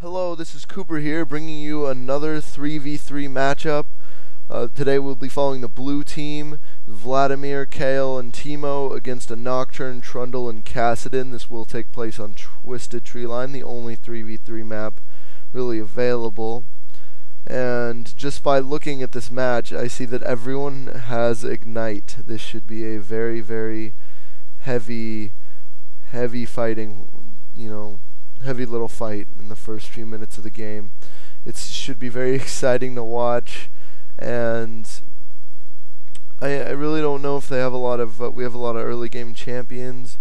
Hello, this is Cooper here, bringing you another 3v3 matchup. Today we'll be following the blue team, Vladimir, Kayle, and Timo against a Nocturne, Trundle, and Kassadin. This will take place on Twisted Treeline, the only 3v3 map really available. And just by looking at this match, I see that everyone has Ignite. This should be a very, very heavy fighting, heavy little fight in the first few minutes of the game. It should be very exciting to watch, and I really don't know if they have a lot of we have a lot of early game champions,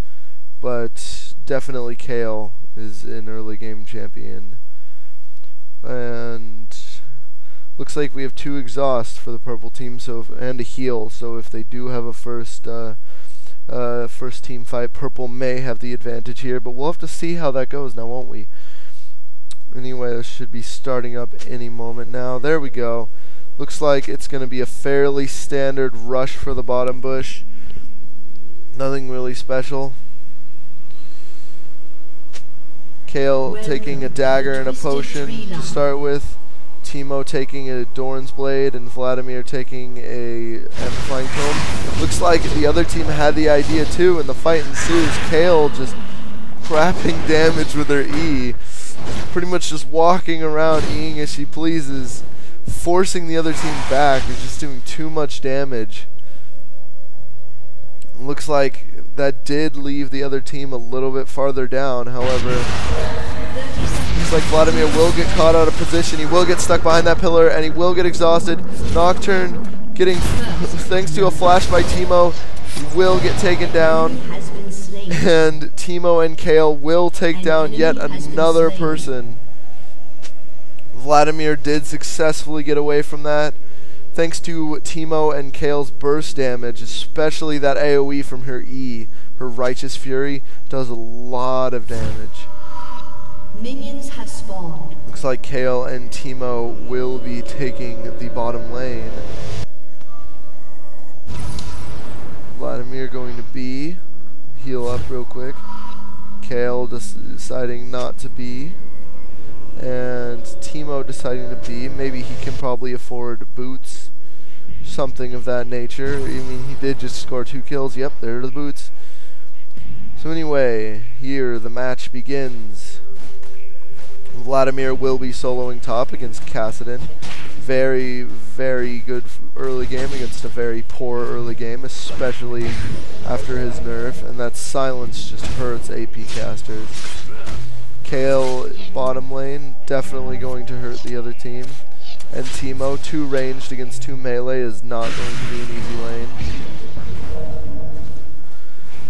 but definitely Kayle is an early game champion, and looks like we have 2 exhausts for the purple team, and a heal. So if they do have a first team fight, purple may have the advantage here, but we'll have to see how that goes now, won't we? Anyway, this should be starting up any moment now. There we go. Looks like it's going to be a fairly standard rush for the bottom bush. Nothing really special. Kayle taking a dagger and a potion to start with. Timo taking a Doran's Blade, and Vladimir taking a Amplifying Tome. Looks like the other team had the idea too, and the fight ensues. Kayle just crapping damage with her E. Pretty much just walking around Eing as she pleases, forcing the other team back, and just doing too much damage. Looks like that did leave the other team a little bit farther down, however. Looks like Vladimir will get caught out of position. He will get stuck behind that pillar, and he will get exhausted. Nocturne getting, thanks to a flash by Timo, will get taken down. And Timo and Kayle will take down yet another person. Vladimir did successfully get away from that, thanks to Timo and Kayle's burst damage, especially that AoE from her E. Her Righteous Fury does a lot of damage. Minions have spawned. Looks like Kayle and Timo will be taking the bottom lane. Vladimir going to B. Heal up real quick. Kayle deciding not to B. And Timo deciding to B. Maybe he can probably afford boots. Something of that nature. I mean, he did just score 2 kills. Yep, there are the boots. So anyway, here the match begins. Vladimir will be soloing top against Kassadin. Very, very good early game against a very poor early game, especially after his nerf, and that silence just hurts AP casters. Kayle bottom lane, definitely going to hurt the other team. And Timo, 2 ranged against 2 melee is not going to be an easy lane.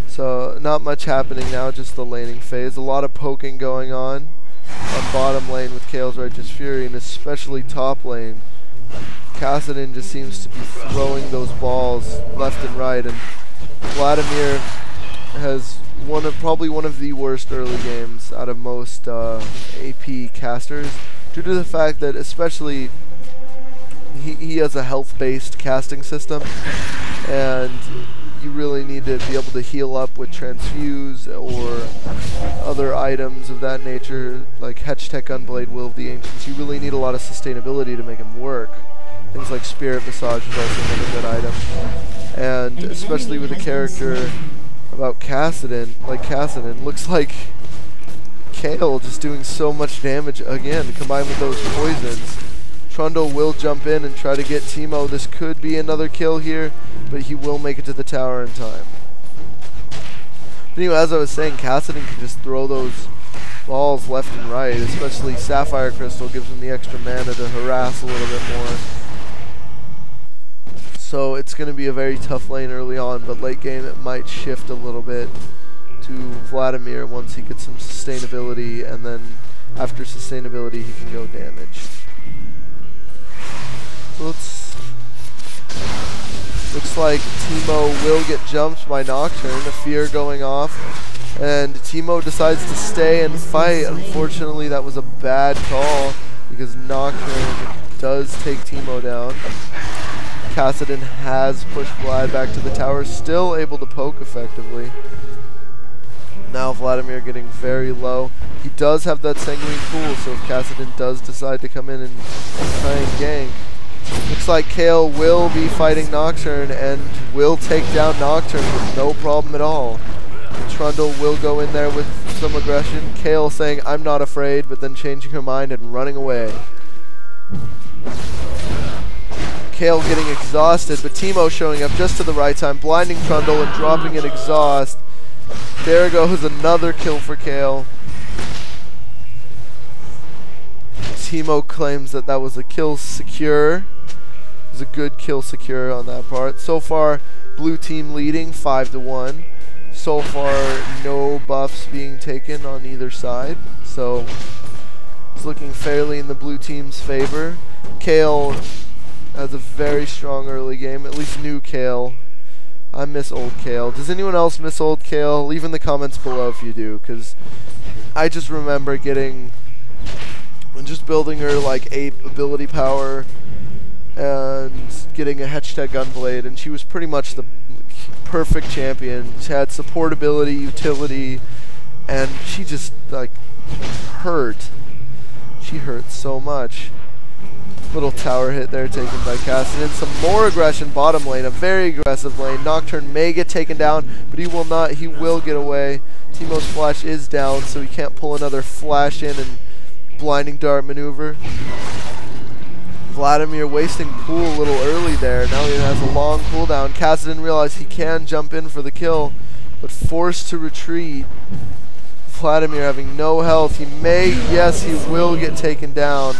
So not much happening now, just the laning phase. A lot of poking going on bottom lane with Kayle's Righteous Fury, and especially top lane. Kassadin just seems to be throwing those balls left and right, and Vladimir has probably one of the worst early games out of most AP casters, due to the fact that especially he has a health-based casting system, and you really need to be able to heal up with Transfuse or other items of that nature, like Hedgetech Gunblade, Will of the Ancients. You really need a lot of sustainability to make him work. Things like Spirit Massage is also another good item. And especially with a character about Kassadin, looks like Kayle just doing so much damage again, combined with those poisons. Trundle will jump in and try to get Timo. This could be another kill here, but he will make it to the tower in time. But anyway, as I was saying, Kassadin can just throw those balls left and right, especially Sapphire Crystal gives him the extra mana to harass a little bit more. So it's going to be a very tough lane early on, but late game it might shift a little bit to Vladimir once he gets some sustainability, and then after sustainability he can go damage. Looks like Timo will get jumped by Nocturne, a fear going off, and Timo decides to stay and fight. Unfortunately, that was a bad call, because Nocturne does take Timo down. Kassadin has pushed Vlad back to the tower, still able to poke effectively. Now Vladimir getting very low. He does have that Sanguine Pool, so if Kassadin does decide to come in and try and gank, looks like Kayle will be fighting Nocturne and will take down Nocturne with no problem at all. Trundle will go in there with some aggression. Kayle saying, "I'm not afraid," but then changing her mind and running away. Kayle getting exhausted, but Teemo showing up just to the right time, blinding Trundle and dropping an exhaust. There goes another kill for Kayle. Teemo claims that that was a kill secure. It was a good kill secure on that part. So far, blue team leading 5-1. So far, no buffs being taken on either side. So it's looking fairly in the blue team's favor. Kayle has a very strong early game, at least new Kayle. I miss old Kayle. Does anyone else miss old Kayle? Leave in the comments below if you do, because I just remember getting, just building her like 8 ability power and getting a Hextech Gunblade, and she was pretty much the perfect champion. She had support ability, utility, and she just like hurt. She hurt so much. Little tower hit there taken by Kassadin. Some more aggression bottom lane, a very aggressive lane. Nocturne may get taken down, but he will not. He will get away. Teemo's flash is down, so he can't pull another flash in and blinding dart maneuver. Vladimir wasting pool a little early there. Now he has a long cooldown. Kassadin realized he can jump in for the kill, but forced to retreat. Vladimir having no health. He may, yes, he will get taken down.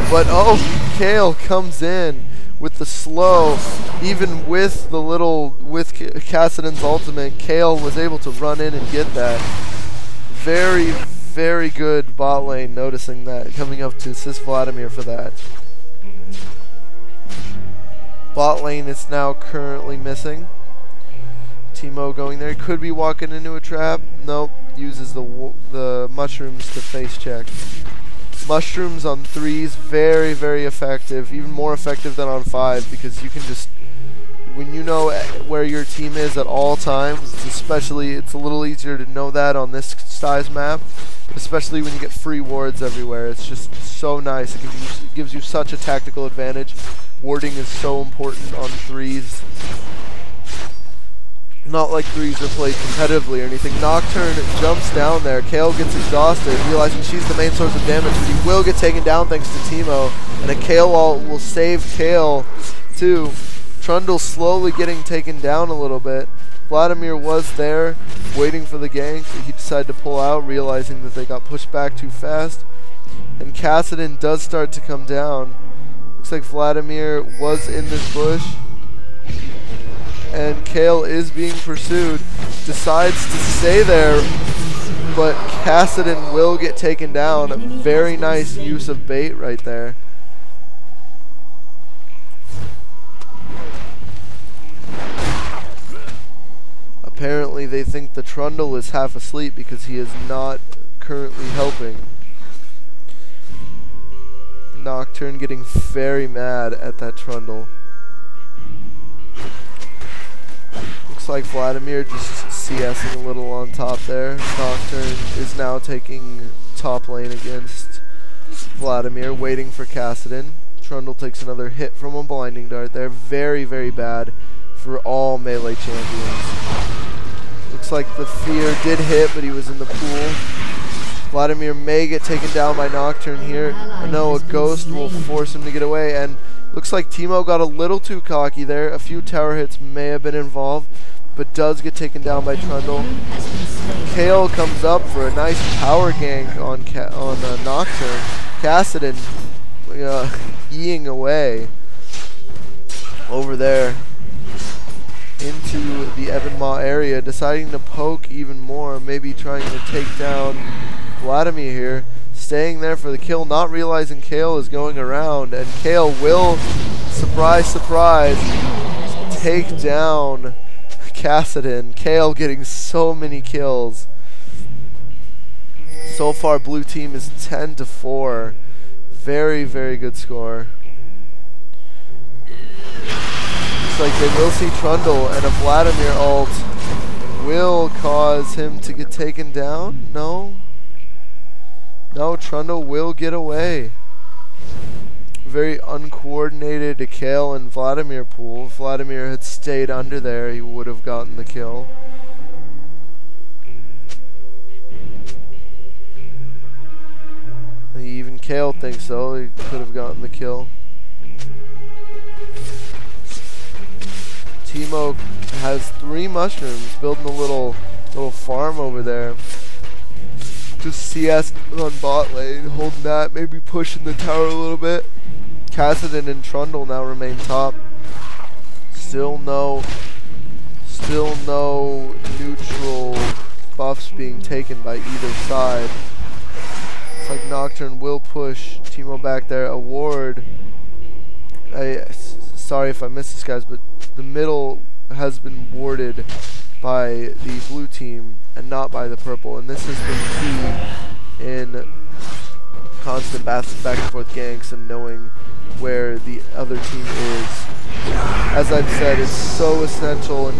But oh, Kayle comes in with the slow. Even with the little, with Kassadin's ultimate, Kayle was able to run in and get that. Very, very good bot lane, noticing that, coming up to assist Vladimir for that. Bot lane is now currently missing. Teemo going there. Could be walking into a trap. Nope. Uses the mushrooms to face check. Mushrooms on 3s, very, very effective. Even more effective than on 5, because you can just, when you know where your team is at all times, especially, it's a little easier to know that on this size map, especially when you get free wards everywhere. It's just so nice. It gives you such a tactical advantage. Warding is so important on 3s. Not like 3s are played competitively or anything. Nocturne jumps down there. Kayle gets exhausted, realizing she's the main source of damage, but he will get taken down thanks to Teemo. And a Kayle ult will save Kayle too. Trundle slowly getting taken down a little bit. Vladimir was there, waiting for the gank, but he decided to pull out, realizing that they got pushed back too fast. And Kassadin does start to come down. Looks like Vladimir was in this bush. And Kayle is being pursued, decides to stay there, but Kassadin will get taken down. A very nice use of bait right there. Apparently they think the Trundle is half asleep because he is not currently helping. Nocturne getting very mad at that Trundle. Looks like Vladimir just CSing a little on top there. Nocturne is now taking top lane against Vladimir, waiting for Kassadin. Trundle takes another hit from a blinding dart there. Very, very bad for all melee champions. Looks like the fear did hit, but he was in the pool. Vladimir may get taken down by Nocturne here. No, a ghost will force him to get away, and looks like Teemo got a little too cocky there. A few tower hits may have been involved, but does get taken down by Trundle. Kayle comes up for a nice power gank on Nocturne. Kassadin yeeing away over there into the Ebenmaw area, deciding to poke even more, maybe trying to take down Vladimir here. Staying there for the kill, not realizing Kayle is going around, and Kayle will, surprise, surprise, take down Kassadin. Kayle getting so many kills. So far, blue team is 10-4. Very, very good score. Looks like they will see Trundle, and a Vladimir ult will cause him to get taken down. No. No, Trundle will get away. Very uncoordinated Kayle and Vladimir pool. If Vladimir had stayed under there, he would have gotten the kill. Even Kayle thinks so. He could have gotten the kill. Teemo has 3 mushrooms, building a little farm over there. Just CS on bot lane, holding that, maybe pushing the tower a little bit. Kassadin and Trundle now remain top. Still no neutral buffs being taken by either side. It's like Nocturne will push Teemo back there. A ward. Sorry if I missed this, guys, but the middle has been warded by the blue team and not by the purple, and this has been key in constant back and forth ganks and knowing where the other team is. As I've said, it's so essential, and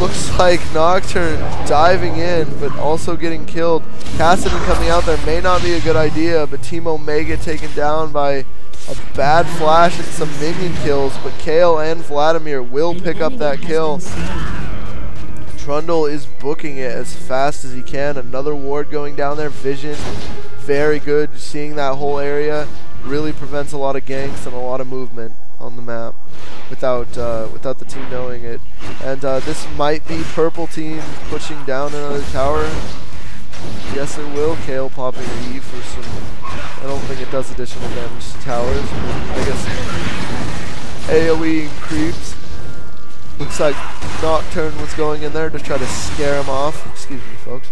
looks like Nocturne diving in but also getting killed. Kassadin coming out there may not be a good idea, but Teemo may get taken down by a bad flash and some minion kills, but Kayle and Vladimir will pick up that kill. Trundle is booking it as fast as he can. Another ward going down there. Vision, very good. Seeing that whole area really prevents a lot of ganks and a lot of movement on the map without the team knowing it. And this might be purple team pushing down another tower. Yes, it will. Kayle popping an E for some. I don't think it does additional damage to towers, but I guess AoE and creeps. Looks like Nocturne was going in there to try to scare him off. Excuse me, folks.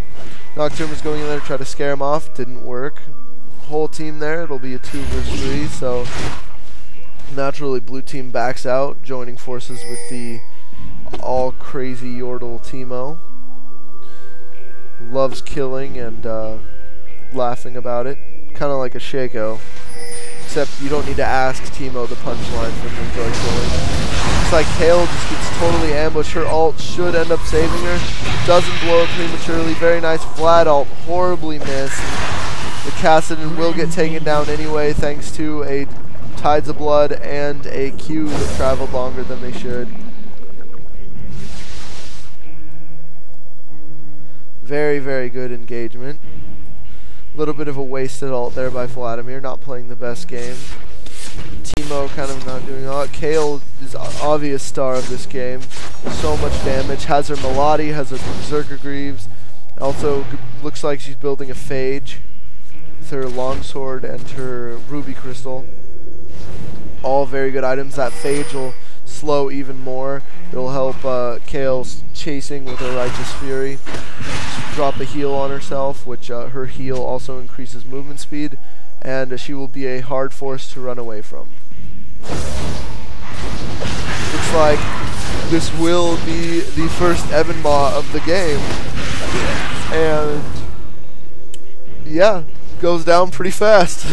Nocturne was going in there to try to scare him off. Didn't work. Whole team there. It'll be a 2 versus 3. So naturally, blue team backs out, joining forces with the all crazy Yordle Teemo. Loves killing and laughing about it. Kind of like a Shaco. Except you don't need to ask Teemo the punchline from the enjoy killing. Looks like Kayle just gets totally ambushed. Her ult should end up saving her. Doesn't blow up prematurely. Very nice Vlad ult. Horribly missed. The Kassadin will get taken down anyway thanks to a Tides of Blood and a Q that traveled longer than they should. Very, very good engagement. A little bit of a wasted ult there by Vladimir, not playing the best game. Teemo kind of not doing a lot. Kayle is an obvious star of this game. So much damage. Has her Melody, has her Berserker Greaves. Also looks like she's building a Phage with her Longsword and her Ruby Crystal. All very good items. That Phage will slow even more. It'll help Kayle's chasing with her Righteous Fury. Drop a heal on herself, which her heal also increases movement speed, and she will be a hard force to run away from. Looks like this will be the first Evenmaw of the game, and yeah, goes down pretty fast.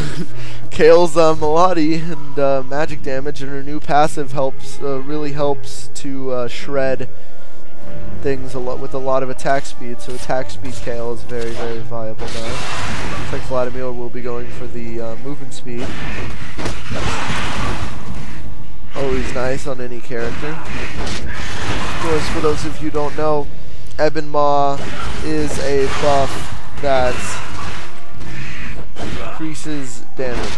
Kayle's Melody and magic damage and her new passive helps really helps to shred things with a lot of attack speed. So attack speed Kayle is very, very viable now. Looks like Vladimir will be going for the movement speed. Always nice on any character. Of course, for those of you who don't know, Evenmaw is a buff that increases damage.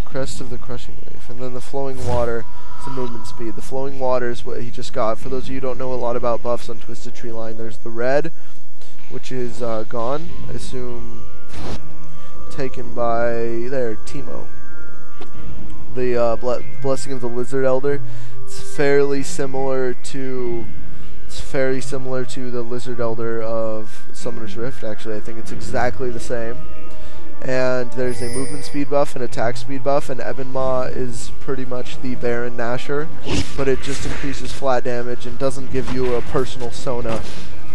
Crest of the Crushing Wave. And then the Flowing Water is the movement speed. The Flowing Water is what he just got. For those of you who don't know a lot about buffs on Twisted Tree Line, there's the red, which is gone. I assume taken by, there, Teemo. The Blessing of the Lizard Elder. It's very similar to the Lizard Elder of Summoner's Rift. Actually, I think it's exactly the same. And there's a movement speed buff and attack speed buff, and Evenmaw is pretty much the Baron Nashor, but it just increases flat damage and doesn't give you a personal Sona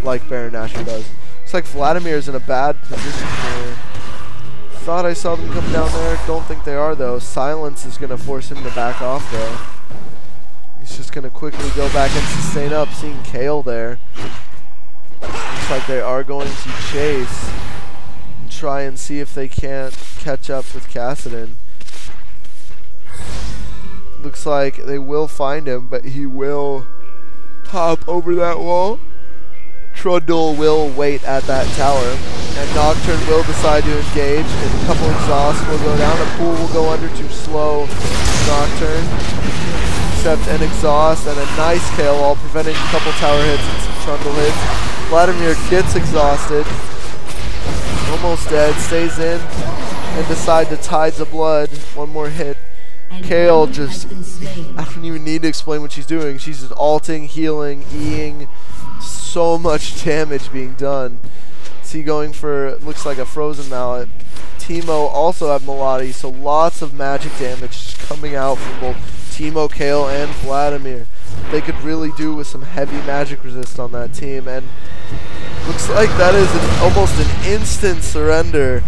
like Baron Nashor does. Looks like Vladimir's in a bad position here. Thought I saw them come down there. Don't think they are, though. Silence is going to force him to back off, though. He's He's just going to quickly go back and sustain up, seeing Kayle there. Looks like they are going to chase and try and see if they can't catch up with Kassadin. Looks like they will find him, but he will hop over that wall. Trundle will wait at that tower, and Nocturne will decide to engage, and a couple exhausts will go down. A pool will go under to slow Nocturne, except an exhaust and a nice Kayle while preventing a couple tower hits and some Trundle hits. Vladimir gets exhausted, almost dead, stays in, and decide to Tides of Blood. One more hit. Kayle just, I don't even need to explain what she's doing. She's just ulting, healing, Eing, so much damage being done. See, going for, looks like a Frozen Mallet. Teemo also have Melody, so lots of magic damage just coming out from both Teemo, Kayle, and Vladimir. They could really do with some heavy magic resist on that team, and looks like that is almost an instant surrender.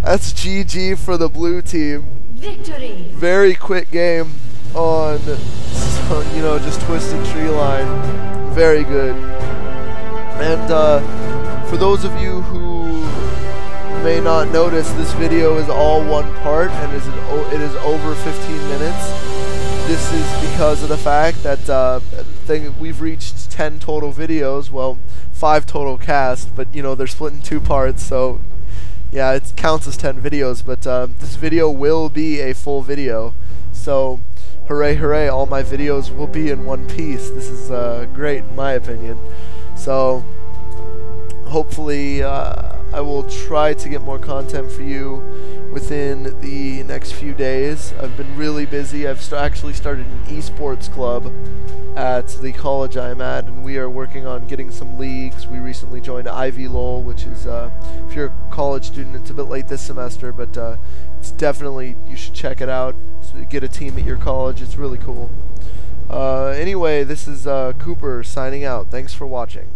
That's GG for the blue team. Victory. Very quick game on, you know, just Twisted Tree Line. Very good. And for those of you who may not notice, this video is all one part, and it is over 15 minutes. This is because of the fact that we've reached 10 total videos. Well, 5 total cast, but you know they're split in 2 parts, so yeah, it counts as 10 videos. But this video will be a full video, so hooray, hooray! All my videos will be in one piece. This is great in my opinion. So hopefully I will try to get more content for you within the next few days. I've been really busy. I've actually started an esports club at the college I'm at, and we are working on getting some leagues. We recently joined Ivy LoL, which is, if you're a college student, it's a bit late this semester, but it's definitely, you should check it out. Get a team at your college. It's really cool. Anyway, this is Cooper signing out. Thanks for watching.